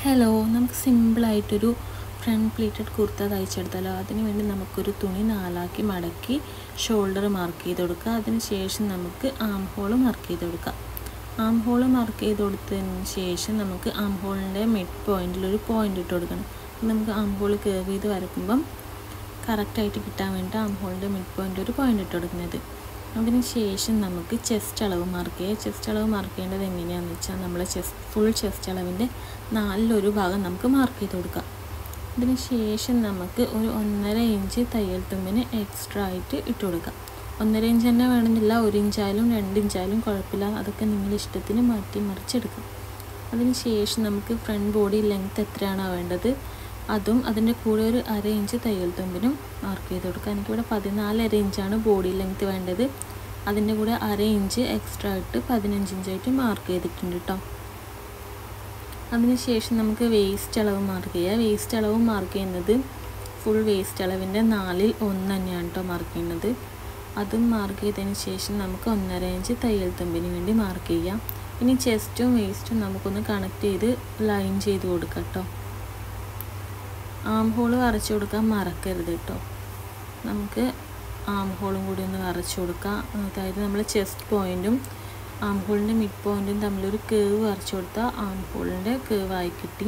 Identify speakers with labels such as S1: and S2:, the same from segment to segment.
S1: Hello, നമുക്ക് സിമ്പിളായിട്ടൊരു front pleated kurta തയ്ച്ചെടുത്താലോ. അതിന് വേണ്ടി നമുക്കൊരു തുണി നാലാക്കി മടക്കി ഷോൾഡർ മാർക്ക് ചെയ്ത് കൊടുക്കുക. അതിന് ശേഷം നമുക്ക് ആം ഹോൾ മാർക്ക് ചെയ്ത് കൊടുക്കാം. ആം ഹോൾ മാർക്ക് ചെയ്ത് കൊടുത്തതിന് ശേഷം നമുക്ക് ആം ഹോളിൻ്റെ മിഡ് പോയിൻറ്റിലൊരു പോയിൻ്റ് ഇട്ട് കൊടുക്കണം. നമുക്ക് ആം ഹോൾ കേർവ് ചെയ്ത് വരയ്ക്കുമ്പം കറക്റ്റായിട്ട് കിട്ടാൻ വേണ്ടി ആം ഹോളിൻ്റെ മിഡ് പോയിൻ്റ് ഒരു പോയിൻ്റ് ഇട്ട് കൊടുക്കുന്നത്. അതിന് ശേഷം നമുക്ക് ചെസ്റ്റ് അളവ് മാർക്ക് ചെയ്യുക. ചെസ്റ്റ് അളവ് മാർക്ക് ചെയ്യേണ്ടത് എങ്ങനെയാണെന്ന് വെച്ചാൽ നമ്മൾ ഫുൾ ചെസ്റ്റ് അളവിൻ്റെ 4/1 ഭാഗം നമുക്ക് മാർക്ക് ചെയ്ത് കൊടുക്കാം. അതിന് ശേഷം നമുക്ക് ഒരു 1.5 ഇഞ്ച് തയ്യൽ തുമ്പിന് എക്സ്ട്രാ ആയിട്ട് ഇട്ട് കൊടുക്കാം. 1.5 ഇഞ്ച് തന്നെ വേണമെന്നില്ല, 1 ഇഞ്ചായാലും 2 ഇഞ്ചായാലും കുഴപ്പമില്ല. അതൊക്കെ നിങ്ങളുടെ ഇഷ്ടത്തിന് മാറ്റി മറിച്ചെടുക്കും. അതിന് ശേഷം നമുക്ക് ഫ്രണ്ട് ബോഡി ലെങ്ത്ത് എത്രയാണോ വേണ്ടത് അതും അതിൻ്റെ കൂടെ ഒരു 1/2 ഇഞ്ച് തയ്യൽ തുമ്പിനും മാർക്ക് ചെയ്ത് കൊടുക്കുക. എനിക്കിവിടെ 14.5 ഇഞ്ചാണ് ബോഡി ലെങ്ത്ത് വേണ്ടത്. അതിൻ്റെ കൂടെ 1/2 ഇഞ്ച് എക്സ്ട്രാ ഇട്ട് 15 ഇഞ്ചായിട്ട് മാർക്ക് ചെയ്തിട്ടുണ്ട് കേട്ടോ. അതിനുശേഷം നമുക്ക് വേസ്റ്റ് അളവ് മാർക്ക് ചെയ്യുക. വേസ്റ്റ് അളവ് മാർക്ക് ചെയ്യുന്നത് ഫുൾ വേസ്റ്റ് അളവിൻ്റെ 1/4 തന്നെയാണ് കേട്ടോ മാർക്ക് ചെയ്യുന്നത്. അതും മാർക്ക് ചെയ്തതിന് ശേഷം നമുക്ക് 1.5 ഇഞ്ച് തയ്യൽ തുമ്പിന് വേണ്ടി മാർക്ക് ചെയ്യാം. ഇനി ചെസ്റ്റും വേസ്റ്റും നമുക്കൊന്ന് കണക്ട് ചെയ്ത് ലൈൻ ചെയ്ത് കൊടുക്കാം കേട്ടോ. ആം ഹോൾ വരച്ച് കൊടുക്കാൻ മറക്കരുത് കേട്ടോ. നമുക്ക് ആം ഹോളും കൂടി ഒന്ന് വരച്ച് കൊടുക്കാം. അതായത് നമ്മൾ ചെസ്റ്റ് പോയിൻറ്റും ആം ഹോളിൻ്റെ മിഡ് പോയിൻറ്റും തമ്മിലൊരു കേവ് വരച്ച് കൊടുത്താൽ ആം ഹോളിൻ്റെ കേവായി കിട്ടി.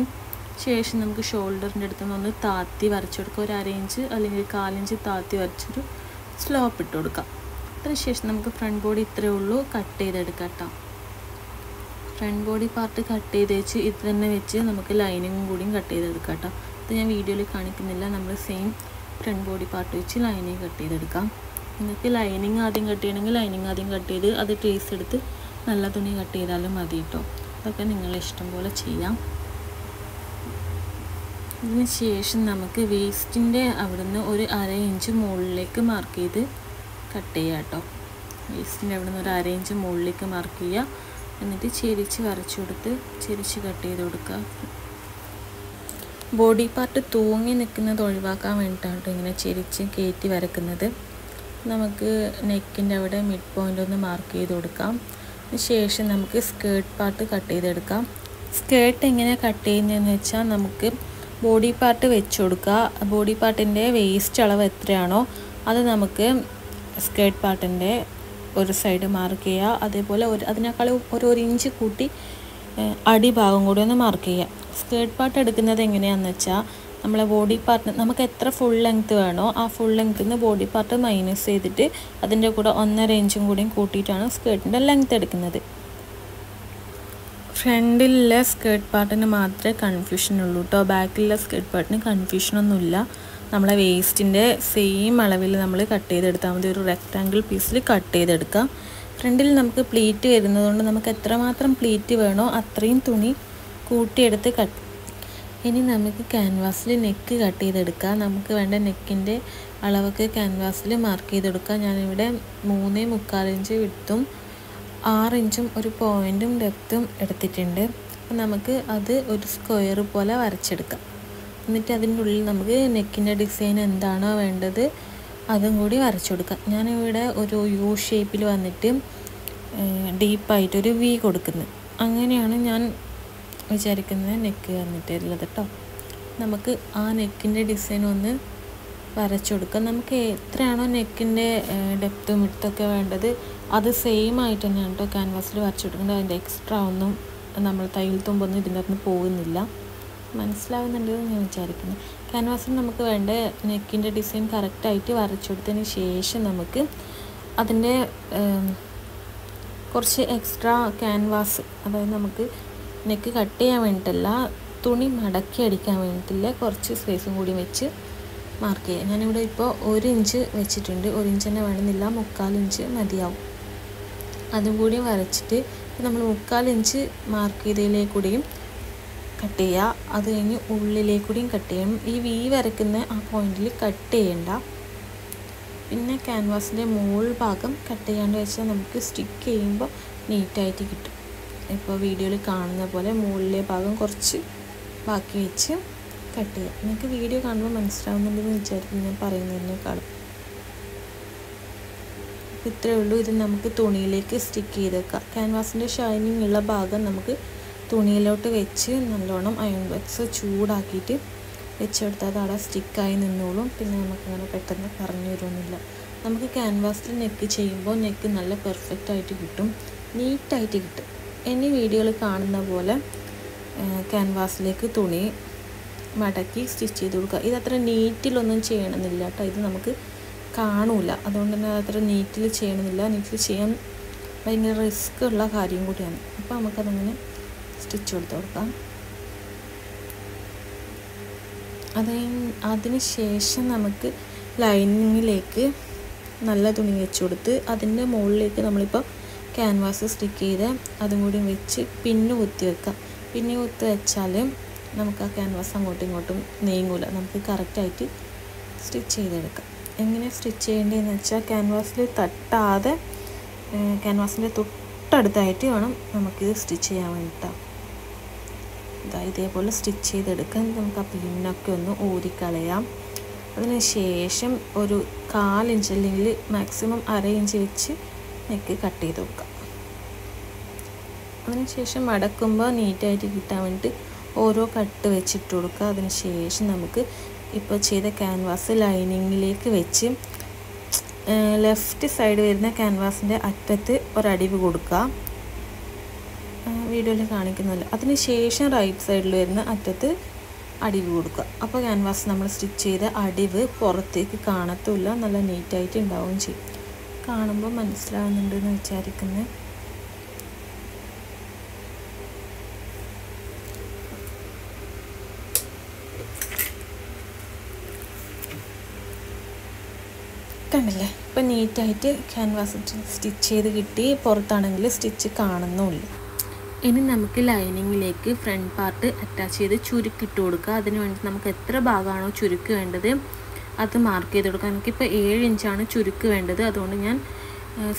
S1: ശേഷം നമുക്ക് ഷോൾഡറിൻ്റെ അടുത്ത് നിന്ന് ഒന്ന് താത്തി വരച്ച് കൊടുക്കുക. ഒരു 1/2 ഇഞ്ച് അല്ലെങ്കിൽ 1/4 ഇഞ്ച് താത്തി വരച്ചൊരു സ്ലോപ്പ് ഇട്ട് കൊടുക്കാം. അതിനുശേഷം നമുക്ക് ഫ്രണ്ട് ബോഡി ഇത്രയേ ഉള്ളൂ കട്ട് ചെയ്തെടുക്കാം കേട്ടോ. ഫ്രണ്ട് ബോഡി പാർട്ട് കട്ട് ചെയ്ത് വെച്ച് ഇത് തന്നെ വെച്ച് നമുക്ക് ലൈനിങ്ങും കൂടിയും കട്ട് ചെയ്തെടുക്കാം കേട്ടോ. ഇത് ഞാൻ വീഡിയോയിൽ കാണിക്കുന്നില്ല. നമ്മൾ സെയിം ഫ്രണ്ട് ബോഡി പാർട്ട് വെച്ച് ലൈനിങ് കട്ട് ചെയ്തെടുക്കാം. നിങ്ങൾക്ക് ലൈനിങ് ആദ്യം കട്ട് ചെയ്യണമെങ്കിൽ ലൈനിങ് ആദ്യം കട്ട് ചെയ്ത് അത് ട്രേസ് എടുത്ത് നല്ല തുണി കട്ട് ചെയ്താലും മതി കേട്ടോ. അതൊക്കെ നിങ്ങളെ ഇഷ്ടം പോലെ ചെയ്യാം. ഇതിന് ശേഷം നമുക്ക് വേസ്റ്റിൻ്റെ അവിടുന്ന് ഒരു 1/2 ഇഞ്ച് മുകളിലേക്ക് മാർക്ക് ചെയ്ത് കട്ട് ചെയ്യാം കേട്ടോ. വേസ്റ്റിൻ്റെ അവിടുന്ന് ഒരു 1/2 ഇഞ്ച് മുകളിലേക്ക് മാർക്ക് ചെയ്യുക. എന്നിട്ട് ചെരിച്ച് വരച്ച് കൊടുത്ത് ചെരിച്ച് കട്ട് ചെയ്ത് കൊടുക്കുക. ബോഡി പാർട്ട് തൂങ്ങി നിൽക്കുന്നത് ഒഴിവാക്കാൻ വേണ്ടിയിട്ടാണ് ഇങ്ങനെ ചെരിച്ച് കയറ്റി വരക്കുന്നത്. നമുക്ക് നെക്കിൻ്റെ അവിടെ മിഡ് പോയിൻ്റ് ഒന്ന് മാർക്ക് ചെയ്ത് കൊടുക്കാം. ശേഷം നമുക്ക് സ്കേർട്ട് പാർട്ട് കട്ട് ചെയ്തെടുക്കാം. സ്കേർട്ട് എങ്ങനെ കട്ട് ചെയ്യുന്നതെന്ന് വെച്ചാൽ നമുക്ക് ബോഡി പാർട്ട് വെച്ച് കൊടുക്കുക. ബോഡി പാർട്ടിൻ്റെ വേസ്റ്റ് അളവ് എത്രയാണോ അത് നമുക്ക് സ്കേർട്ട് പാർട്ടിൻ്റെ ഒരു സൈഡ് മാർക്ക് ചെയ്യുക. അതേപോലെ അതിനേക്കാൾ ഒരു ഇഞ്ച് കൂട്ടി അടിഭാഗം കൂടി ഒന്ന് മാർക്ക് ചെയ്യുക. സ്കേർട്ട് പാർട്ട് എടുക്കുന്നത് എങ്ങനെയാണെന്ന് വെച്ചാൽ നമ്മളെ ബോഡി പാർട്ട് നമുക്ക് എത്ര ഫുൾ ലെങ്ത്ത് വേണോ ആ ഫുൾ ലെങ്ത്തിൽ നിന്ന് ബോഡി പാർട്ട് മൈനസ് ചെയ്തിട്ട് അതിൻ്റെ കൂടെ 1.5 ഇഞ്ചും കൂടിയും കൂട്ടിയിട്ടാണ് സ്കേർട്ടിൻ്റെ ലെങ്ത്ത് എടുക്കുന്നത്. ഫ്രണ്ടിലെ സ്കേർട്ട് പാർട്ടിന് മാത്രമേ കൺഫ്യൂഷൻ ഉള്ളൂ കേട്ടോ. ബാക്കിലുള്ള സ്കേർട്ട് പാർട്ടിന് കൺഫ്യൂഷനൊന്നുമില്ല. നമ്മളെ വേസ്റ്റിൻ്റെ സെയിം അളവിൽ നമ്മൾ കട്ട് ചെയ്തെടുത്താൽ മതി. ഒരു റെക്റ്റാങ്കിൾ പീസിൽ കട്ട് ചെയ്തെടുക്കാം. ഫ്രണ്ടിൽ നമുക്ക് പ്ലീറ്റ് വരുന്നതുകൊണ്ട് നമുക്ക് എത്രമാത്രം പ്ലീറ്റ് വേണോ അത്രയും തുണി കൂട്ടിയെടുത്ത് കട്ട്. ഇനി നമുക്ക് ക്യാൻവാസിൽ നെക്ക് കട്ട് ചെയ്തെടുക്കാം. നമുക്ക് വേണ്ട നെക്കിൻ്റെ അളവൊക്കെ ക്യാൻവാസിൽ മാർക്ക് ചെയ്തെടുക്കാം. ഞാനിവിടെ 3.25 ഇഞ്ച് വിഡ്ത്തും 6 ഇഞ്ചും ഒരു പോയിൻറ്റും ഡെപ്തും എടുത്തിട്ടുണ്ട്. അപ്പോൾ നമുക്ക് അത് ഒരു സ്ക്വയർ പോലെ വരച്ചെടുക്കാം. എന്നിട്ട് അതിൻ്റെ ഉള്ളിൽ നമുക്ക് നെക്കിൻ്റെ ഡിസൈൻ എന്താണോ വേണ്ടത് അതും കൂടി വരച്ചു കൊടുക്കാം. ഞാനിവിടെ ഒരു യു ഷേപ്പിൽ വന്നിട്ട് ഡീപ്പായിട്ടൊരു വി കൊടുക്കുന്നത്. അങ്ങനെയാണ് ഞാൻ വിചാരിക്കുന്നത് നെക്ക് വന്നിട്ടുള്ളത് കേട്ടോ. നമുക്ക് ആ നെക്കിൻ്റെ ഡിസൈൻ ഒന്ന് വരച്ചു കൊടുക്കാം. നമുക്ക് എത്രയാണോ നെക്കിൻ്റെ ഡെപ്തും വിഡ്ത്തൊക്കെ വേണ്ടത് അത് സെയിം ആയിട്ട് തന്നെയാണ് കേട്ടോ ക്യാൻവാസിൽ വരച്ചു കൊടുക്കേണ്ടത്. അതിൻ്റെ എക്സ്ട്രാ ഒന്നും നമ്മൾ തയ്യൽ തുമ്പൊന്നും ഇതിൻ്റെ അകത്ത് പോകുന്നില്ല. മനസ്സിലാവുന്നുണ്ടെന്ന് ഞാൻ വിചാരിക്കുന്നു. ക്യാൻവാസിൽ നമുക്ക് വേണ്ട നെക്കിൻ്റെ ഡിസൈൻ കറക്റ്റായിട്ട് വരച്ചു കൊടുത്തതിന് ശേഷം നമുക്ക് അതിൻ്റെ കുറച്ച് എക്സ്ട്രാ ക്യാൻവാസ്, അതായത് നമുക്ക് നെക്ക് കട്ട് ചെയ്യാൻ വേണ്ടിയിട്ടല്ല തുണി മടക്കി അടിക്കാൻ വേണ്ടിയിട്ടില്ല കുറച്ച് സ്പേസും കൂടി വെച്ച് മാർക്ക് ചെയ്യുക. ഞാനിവിടെ ഇപ്പോൾ 1 ഇഞ്ച് വെച്ചിട്ടുണ്ട്. 1 ഇഞ്ച് തന്നെ വേണമെന്നില്ല, 3/4 ഇഞ്ച് മതിയാവും. അതും കൂടി വരച്ചിട്ട് നമ്മൾ 3/4 ഇഞ്ച് മാർക്ക് ചെയ്തതിലേക്കൂടിയും കട്ട് ചെയ്യുക. അത് കഴിഞ്ഞ് ഉള്ളിലേക്കൂടിയും കട്ട് ചെയ്യണം. ഈ വി വരയ്ക്കുന്ന ആ പോയിന്റിൽ കട്ട് ചെയ്യണ്ട. പിന്നെ ക്യാൻവാസിൻ്റെ മുകൾ ഭാഗം കട്ട് ചെയ്യാണ്ട് വെച്ചാൽ നമുക്ക് സ്റ്റിക്ക് ചെയ്യുമ്പോൾ നീറ്റായിട്ട് കിട്ടും. ഇപ്പോൾ വീഡിയോയിൽ കാണുന്ന പോലെ മുകളിലെ ഭാഗം കുറച്ച് ബാക്കി വെച്ച് കട്ട് ചെയ്യുക. നിങ്ങൾക്ക് വീഡിയോ കാണുമ്പോൾ മനസ്സിലാവുന്നുണ്ടെന്ന് വിചാരിക്കും ഞാൻ പറയുന്നതിനേക്കാളും. ഇത്രയേ ഉള്ളൂ. ഇത് നമുക്ക് തുണിയിലേക്ക് സ്റ്റിക്ക് ചെയ്ത് വെക്കാം. ക്യാൻവാസിൻ്റെ ഷൈനിങ് ഉള്ള ഭാഗം നമുക്ക് തുണിയിലോട്ട് വെച്ച് നല്ലോണം അയൺ ബോക്സ് ചൂടാക്കിയിട്ട് വെച്ചെടുത്താൽ അത് അവിടെ സ്റ്റിക്കായി നിന്നോളും. പിന്നെ നമുക്കങ്ങനെ പെട്ടെന്ന് പറഞ്ഞു വരുമൊന്നുമില്ല. നമുക്ക് ക്യാൻവാസിൽ നെക്ക് ചെയ്യുമ്പോൾ നെക്ക് നല്ല പെർഫെക്റ്റ് ആയിട്ട് കിട്ടും, നീറ്റായിട്ട് കിട്ടും. ഇനി വീഡിയോയിൽ കാണുന്ന പോലെ ക്യാൻവാസിലേക്ക് തുണി മടക്കി സ്റ്റിച്ച് ചെയ്ത് കൊടുക്കുക. ഇതത്ര നീറ്റിലൊന്നും ചെയ്യണമെന്നില്ല കേട്ടോ, ഇത് നമുക്ക് കാണൂല, അതുകൊണ്ട് തന്നെ അത്ര നീറ്റിൽ ചെയ്യണമെന്നില്ല. നീറ്റിൽ ചെയ്യാൻ ഭയങ്കര റിസ്ക് ഉള്ള കാര്യം കൂടിയാണ്. അപ്പോൾ നമുക്കതങ്ങനെ സ്റ്റിച്ച് കൊടുത്ത് കൊടുക്കാം. അതിന് ശേഷം നമുക്ക് ലൈനിങ്ങിലേക്ക് നല്ല തുണി വെച്ച് കൊടുത്ത് അതിൻ്റെ മുകളിലേക്ക് നമ്മളിപ്പോൾ ക്യാൻവാസ് സ്റ്റിക്ക് ചെയ്ത് അതും കൂടി വെച്ച് പിന്ന് കുത്തി വെക്കാം. പിന്ന് കുത്തി വെച്ചാൽ നമുക്ക് ആ ക്യാൻവാസ് അങ്ങോട്ടും ഇങ്ങോട്ടും നീങ്ങൂല, നമുക്ക് കറക്റ്റായിട്ട് സ്റ്റിച്ച് ചെയ്തെടുക്കാം. എങ്ങനെ സ്റ്റിച്ച് ചെയ്യേണ്ടതെന്ന് വെച്ചാൽ ക്യാൻവാസിൽ തട്ടാതെ ക്യാൻവാസിൻ്റെ തൊട്ടടുത്തായിട്ട് വേണം നമുക്കിത് സ്റ്റിച്ച് ചെയ്യാൻ വേണ്ടിയിട്ടാണ്. ഇതേപോലെ സ്റ്റിച്ച് ചെയ്തെടുക്കാൻ നമുക്ക് ആ പിന്നൊക്കെ ഒന്ന് ഊരിക്കളയാം. അതിന് ശേഷം ഒരു 1/4 ഇഞ്ച് അല്ലെങ്കിൽ മാക്സിമം 1/2 ഇഞ്ച് വെച്ച് നെക്ക് കട്ട് ചെയ്ത് കൊടുക്കാം. അതിന് ശേഷം മടക്കുമ്പോൾ നീറ്റായിട്ട് കിട്ടാൻ വേണ്ടിയിട്ട് ഓരോ കട്ട് വെച്ചിട്ട് കൊടുക്കുക. അതിന് ശേഷം നമുക്ക് ഇപ്പോൾ ചെയ്ത ക്യാൻവാസ് ലൈനിങ്ങിലേക്ക് വെച്ച് ലെഫ്റ്റ് സൈഡ് വരുന്ന ക്യാൻവാസിൻ്റെ അറ്റത്ത് ഒരടിവ് കൊടുക്കുക, വീഡിയോയിൽ കാണിക്കുന്നില്ല. അതിന് ശേഷം റൈറ്റ് സൈഡിൽ വരുന്ന അറ്റത്ത് അടിവ് കൊടുക്കുക. അപ്പോൾ ക്യാൻവാസ് നമ്മൾ സ്റ്റിച്ച് ചെയ്ത അടിവ് പുറത്തേക്ക് കാണത്തുമില്ല, നല്ല നീറ്റായിട്ട് ഉണ്ടാവുകയും ചെയ്യും. കാണുമ്പോൾ മനസ്സിലാവുന്നുണ്ടെന്ന് വിചാരിക്കുന്നത്. കണ്ടില്ലേ, ഇപ്പം നീറ്റായിട്ട് ക്യാൻവാസ് സ്റ്റിച്ച് ചെയ്ത് കിട്ടി. പുറത്താണെങ്കിൽ സ്റ്റിച്ച് കാണുന്നുമില്ല. ഇനി നമുക്ക് ലൈനിങ്ങിലേക്ക് ഫ്രണ്ട് പാർട്ട് അറ്റാച്ച് ചെയ്ത് ചുരുക്കിട്ട് കൊടുക്കുക. അതിന് വേണ്ടി നമുക്ക് എത്ര ഭാഗമാണോ ചുരുക്ക് വേണ്ടത് അത് മാർക്ക് ചെയ്ത് കൊടുക്കുക. എനിക്കിപ്പോൾ 7 ഇഞ്ചാണ് ചുരുക്ക് വേണ്ടത്, അതുകൊണ്ട് ഞാൻ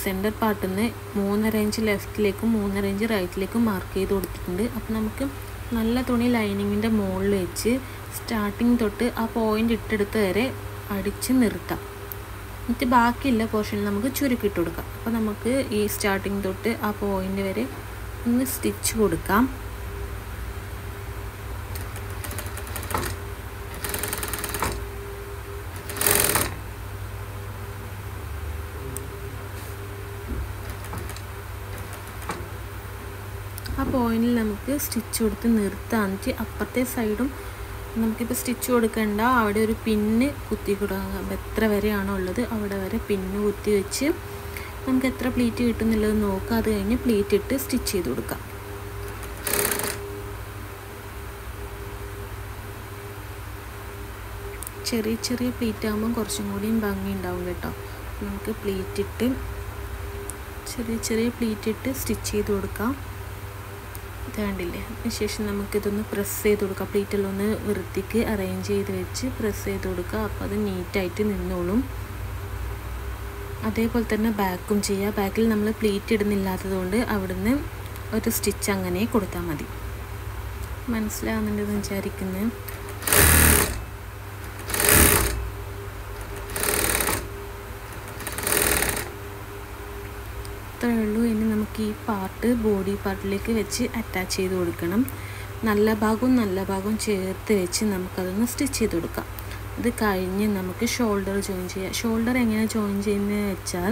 S1: സെൻറ്റർ പാർട്ടിൽ നിന്ന് 3.5 ഇഞ്ച് ലെഫ്റ്റിലേക്കും 3.5 ഇഞ്ച് റൈറ്റിലേക്കും മാർക്ക് ചെയ്ത് കൊടുത്തിട്ടുണ്ട്. അപ്പോൾ നമുക്ക് നല്ല തുണി ലൈനിങ്ങിൻ്റെ മുകളിൽ വെച്ച് സ്റ്റാർട്ടിങ് തൊട്ട് ആ പോയിൻ്റ് ഇട്ടെടുത്ത് വരെ അടിച്ച് നിർത്താം. എന്നിട്ട് ബാക്കിയുള്ള പോർഷനിൽ നമുക്ക് ചുരുക്കിട്ട് കൊടുക്കാം. അപ്പോൾ നമുക്ക് ഈ സ്റ്റാർട്ടിങ് തൊട്ട് ആ പോയിൻ്റ് വരെ ഒന്ന് സ്റ്റിച്ച് കൊടുക്കാം. ആ പോയിന്റിൽ നമുക്ക് സ്റ്റിച്ച് കൊടുത്ത് നിർത്താം. എന്നിട്ട് അപ്പുറത്തെ സൈഡും നമുക്കിപ്പോൾ സ്റ്റിച്ച് കൊടുക്കേണ്ട അവിടെ ഒരു പിന്ന് കുത്തി കൊടുക്കാം. എത്ര വരെയാണോ ഉള്ളത് അവിടെ വരെ പിന്ന് കുത്തി വെച്ച് നമുക്ക് എത്ര പ്ലീറ്റ് കിട്ടുന്നുള്ളത് നോക്കാം. അത് കഴിഞ്ഞ് പ്ലീറ്റ് ഇട്ട് സ്റ്റിച്ച് ചെയ്ത് കൊടുക്കാം. ചെറിയ ചെറിയ പ്ലീറ്റ് ആകുമ്പം കുറച്ചും കൂടിയും ഭംഗി ഉണ്ടാവും കേട്ടോ. നമുക്ക് പ്ലീറ്റ് ഇട്ട് ചെറിയ ചെറിയ പ്ലീറ്റ് ഇട്ട് സ്റ്റിച്ച് ചെയ്ത് കൊടുക്കാം. വേണ്ടില്ലേ. അതിനുശേഷം നമുക്കിതൊന്ന് പ്രസ് ചെയ്ത് കൊടുക്കാം. പ്ലീറ്റെല്ലാം ഒന്ന് വൃത്തിക്ക് അറേഞ്ച് ചെയ്ത് വെച്ച് പ്രസ് ചെയ്ത് കൊടുക്കുക. അപ്പോൾ അത് നീറ്റായിട്ട് നിന്നോളും. അതേപോലെ തന്നെ ബാക്കും ചെയ്യുക. ബാക്കിൽ നമ്മൾ പ്ലീറ്റ് ഇടുന്നില്ലാത്തത് കൊണ്ട് അവിടുന്ന് ഒരു സ്റ്റിച്ച് അങ്ങനെ കൊടുത്താൽ മതി. മനസ്സിലാവുന്നുണ്ടെന്ന് വിചാരിക്കുന്നത്. അത്രേ ഉള്ളൂ. ഇനി നമുക്ക് ഈ പാർട്ട് ബോഡി പാർട്ടിലേക്ക് വെച്ച് അറ്റാച്ച് ചെയ്ത് കൊടുക്കണം. നല്ല ഭാഗവും ചേർത്ത് വെച്ച് നമുക്കതൊന്ന് സ്റ്റിച്ച് ചെയ്ത് കൊടുക്കാം. അത് കഴിഞ്ഞ് നമുക്ക് ഷോൾഡർ ജോയിൻ ചെയ്യാം. ഷോൾഡർ എങ്ങനെ ജോയിൻ ചെയ്യുന്നത് വെച്ചാൽ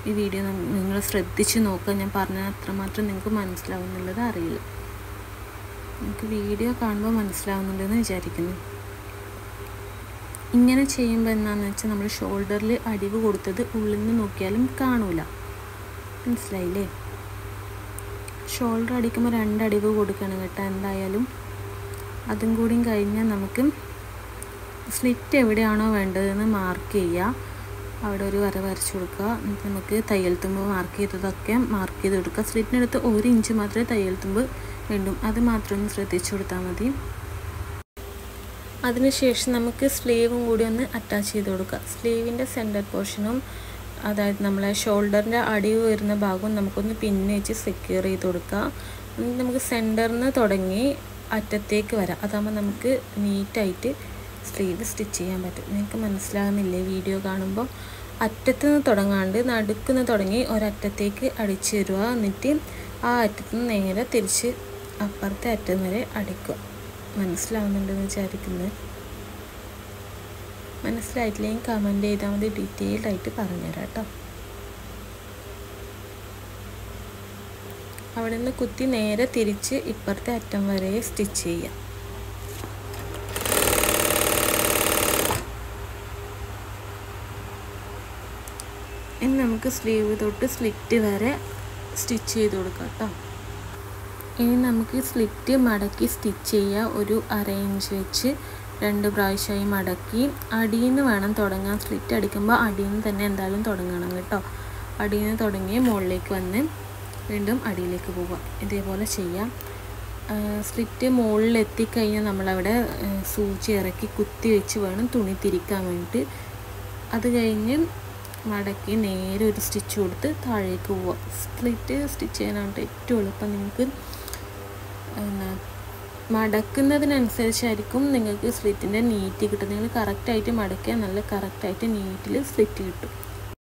S1: ഈ വീഡിയോ നിങ്ങൾ ശ്രദ്ധിച്ച് നോക്കുക. ഞാൻ പറഞ്ഞാൽ അത്രമാത്രം നിങ്ങൾക്ക് മനസ്സിലാവുന്നുള്ളത് അറിയില്ല. നിങ്ങൾക്ക് വീഡിയോ കാണുമ്പോൾ മനസ്സിലാവുന്നുണ്ടെന്ന് വിചാരിക്കുന്നു. ഇങ്ങനെ ചെയ്യുമ്പോൾ എന്താണെന്ന് വെച്ചാൽ നമ്മൾ ഷോൾഡറിൽ അടിവ് കൊടുത്തത് ഉള്ളിൽ നിന്ന് നോക്കിയാലും കാണൂല. മനസ്സിലായില്ലേ? ഷോൾഡർ അടിക്കുമ്പോൾ 2 അടിവ് കൊടുക്കണം കേട്ടോ എന്തായാലും. അതും കൂടിയും കഴിഞ്ഞാൽ നമുക്ക് സ്ലിറ്റ് എവിടെയാണോ വേണ്ടതെന്ന് മാർക്ക് ചെയ്യുക. അവിടെ ഒരു വര വരച്ച് കൊടുക്കുക. എന്നിട്ട് നമുക്ക് തയ്യൽ തുമ്പ് മാർക്ക് ചെയ്തതൊക്കെ മാർക്ക് ചെയ്ത് കൊടുക്കുക. സ്ലിറ്റിനടുത്ത് 1 ഇഞ്ച് മാത്രമേ തയ്യൽ തുമ്പ് വേണ്ടൂ, അത് മാത്രം ഒന്ന് ശ്രദ്ധിച്ച് കൊടുത്താൽ മതി. അതിനുശേഷം നമുക്ക് സ്ലീവും കൂടി ഒന്ന് അറ്റാച്ച് ചെയ്ത് കൊടുക്കുക. സ്ലീവിൻ്റെ സെൻറ്റർ പോർഷനും അതായത് നമ്മളെ ഷോൾഡറിൻ്റെ അടിവ് വരുന്ന ഭാഗവും നമുക്കൊന്ന് പിന്ന് വെച്ച് സെക്യൂർ ചെയ്ത് കൊടുക്കുക. നമുക്ക് സെൻറ്ററിൽ നിന്ന് തുടങ്ങി അറ്റത്തേക്ക് വരാം. അതാകുമ്പോൾ നമുക്ക് നീറ്റായിട്ട് സ്ലീവ് സ്റ്റിച്ച് ചെയ്യാൻ പറ്റും. നിങ്ങൾക്ക് മനസ്സിലാകുന്നില്ലേ വീഡിയോ കാണുമ്പോൾ? അറ്റത്ത് നിന്ന് തുടങ്ങാണ്ട് നടുക്കുന്ന് തുടങ്ങി ഒരറ്റത്തേക്ക് അടിച്ച് തരിക. എന്നിട്ട് ആ അറ്റത്ത് നിന്ന് നേരെ തിരിച്ച് അപ്പുറത്തെ അറ്റം വരെ അടിക്കുക. മനസ്സിലാവുന്നുണ്ടെന്ന് വിചാരിക്കുന്നത്. മനസ്സിലായിട്ടില്ലെങ്കിൽ കമൻറ്റ് ചെയ്താൽ മതി, ഡീറ്റെയിൽഡ് ആയിട്ട് പറഞ്ഞുതരാം കേട്ടോ. അവിടെ നിന്ന് കുത്തി നേരെ തിരിച്ച് ഇപ്പുറത്തെ അറ്റം വരെ സ്റ്റിച്ച് ചെയ്യാം. ഇനി നമുക്ക് സ്ലീവ് തൊട്ട് സ്ലിറ്റ് വരെ സ്റ്റിച്ച് ചെയ്ത് കൊടുക്കാം കേട്ടോ. ഇനി നമുക്ക് സ്ലിറ്റ് മടക്കി സ്റ്റിച്ച് ചെയ്യുക. ഒരു അരയിഞ്ച് വെച്ച് 2 പ്രാവശ്യമായി മടക്കി അടിയിൽ നിന്ന് വേണം തുടങ്ങാൻ. സ്ലിറ്റ് അടിക്കുമ്പോൾ അടിയിൽ നിന്ന് തന്നെ എന്തായാലും തുടങ്ങണം കേട്ടോ. അടിയിൽ നിന്ന് തുടങ്ങി മുകളിലേക്ക് വന്ന് വീണ്ടും അടിയിലേക്ക് പോവുക. ഇതേപോലെ ചെയ്യാം. സ്ലിറ്റ് മുകളിൽ എത്തിക്കഴിഞ്ഞാൽ നമ്മളവിടെ സൂചി ഇറക്കി കുത്തി വെച്ച് വേണം തുണി തിരിക്കാൻ വേണ്ടിയിട്ട്. അത് കഴിഞ്ഞ് മടക്കി നേരെ ഒരു സ്റ്റിച്ച് കൊടുത്ത് താഴേക്ക് പോവുക. സ്ലിറ്റ് സ്റ്റിച്ച് ചെയ്യാനായിട്ട് ഏറ്റവും എളുപ്പം. നിങ്ങൾക്ക് മടക്കുന്നതിനനുസരിച്ചായിരിക്കും നിങ്ങൾക്ക് സ്ലിറ്റിൻ്റെ നീറ്റ് കിട്ടും. നിങ്ങൾ കറക്റ്റായിട്ട് മടക്കിയാൽ നല്ല കറക്റ്റായിട്ട് നീറ്റിൽ സ്ലിറ്റ് കിട്ടും.